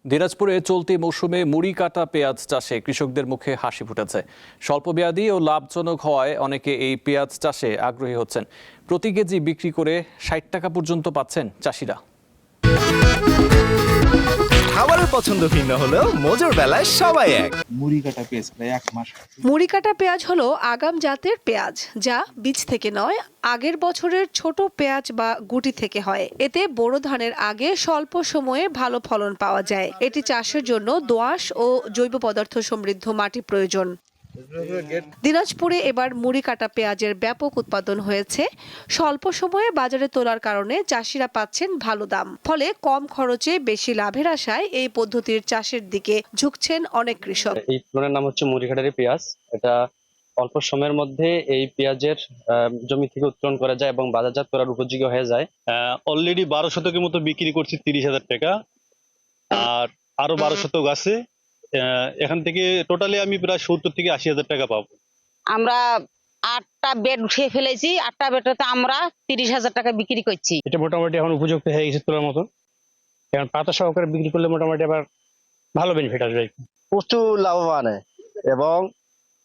দিনাজপুরে চলতি মৌসুমে মুড়ি কাটা পেঁয়াজ চাষে কৃষকদের মুখে হাসি ফুটেছে। স্বল্পমেয়াদী ও লাভজনক হওয়ায় অনেকে এই পেঁয়াজ চাষে আগ্রহী হচ্ছেন। প্রতি কেজি বিক্রি করে ৬০ টাকা পর্যন্ত পাচ্ছেন চাষিরা। খাবারের পছন্দ ভিন্ন হলেও মজুর বেলায় সবাই এক। মুড়ি কাটা পেঁয়াজ প্রায় 1 মাস। মুড়ি কাটা পেঁয়াজ হলো আগাম জাতের পেঁয়াজ, যা বীজ থেকে নয়, আগের বছরের ছোট পেঁয়াজ বা গুটি থেকে হয়। এতে বোরো ধানের আগে স্বল্প সময়ে ভালো ফলন পাওয়া যায়। এটি চাষের জন্য দোআঁশ ও জৈব পদার্থ সমৃদ্ধ মাটি প্রয়োজন। দিনাজপুরে এবার মুড়ি কাটা পেঁয়াজের ব্যাপক উৎপাদন হয়েছে। স্বল্প সময়ে বাজারে তোলার কারণে চাষিরা পাচ্ছেন ভালো দাম। ফলে কম খরচে বেশি লাভের আশায় এই পদ্ধতির চাষের দিকে ঝুঁকছেন অনেক কৃষক। এই ফলনের নাম হচ্ছে মুড়ি কাটারি পেঁয়াজ। এটা অল্প সময়ের মধ্যে এই পেঁয়াজের জমি থেকে উত্তোলন করা যায় এবং বাজারজাত করার উপযোগী হয়ে যায়। অলরেডি 12 শতকের মতো বিক্রি করছি 30,000 টাকা, আর আরো 12 শতক আছে। এখান থেকে টোটালি আমি প্রায় 70 থেকে 80,000 টাকা পাবো। আমরা 8টা বেড উঠিয়ে ফেলেছি। 8টা বেডতে আমরা 30,000 টাকা বিক্রি করছি। এটা মোটামুটি এখন উপযুক্ত হয়ে গেছে তোলার মতো। এখন পাতা সহকারে বিক্রি করলে মোটামুটি আবার ভালো বেনিফিট আসবে। প্রচুর লাভবান এবং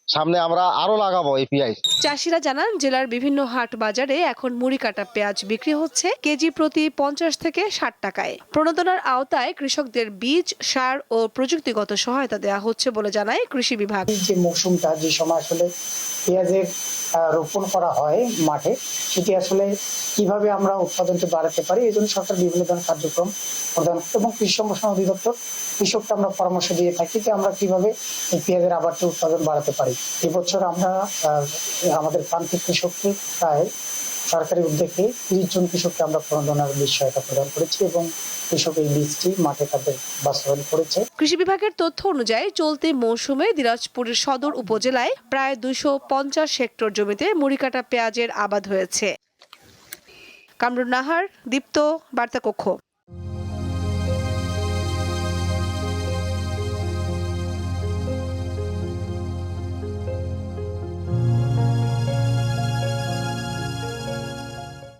সামনে আমরা আরো লাগাবো এই পেঁয়াজ। চাষিরা জানান, জেলার বিভিন্ন হাট বাজারে এখন মুড়ি কাটা পেঁয়াজ বিক্রি হচ্ছে কেজি প্রতি 50 থেকে 60 টাকায়। প্রণোদনার আওতায় কৃষকদের বীজ, সার ও প্রযুক্তিগত সহায়তা দেওয়া হচ্ছে বলে জানায় কৃষি বিভাগ। যে মৌসুমটা, যে সময় আসলে পেঁয়াজের রোপণ করা হয় মাঠে, সেটি আসলে কিভাবে আমরা উৎপাদনকে বাড়াতে পারি, এই জন্য সরকার বিভিন্ন ধরনের কার্যক্রম প্রদান এবং কৃষি সম্প্রসারণ অধিদপ্তর কৃষককে আমরা পরামর্শ দিয়ে থাকি যে আমরা কিভাবে এই পেঁয়াজের আবাদটি উৎপাদন বাড়াতে পারি। এবছর আমরা আমাদের প্রান্তিক কৃষককে প্রায় সরকারি উদ্যোগে 30 জন কৃষককে আমরা প্রণোদনার বীজ সহায়তা প্রদান করেছি এবং কৃষক এই বীজটি মাঠে তাদের বাস্তবায়ন করেছে। কৃষি বিভাগের তথ্য অনুযায়ী চলতি মৌসুমে দিনাজপুরের সদর উপজেলায় প্রায় 250 হেক্টর জমিতে মুড়ি কাটা পেঁয়াজের আবাদ হয়েছে। কামরুন নাহার, দীপ্ত, বার্তা কক্ষ।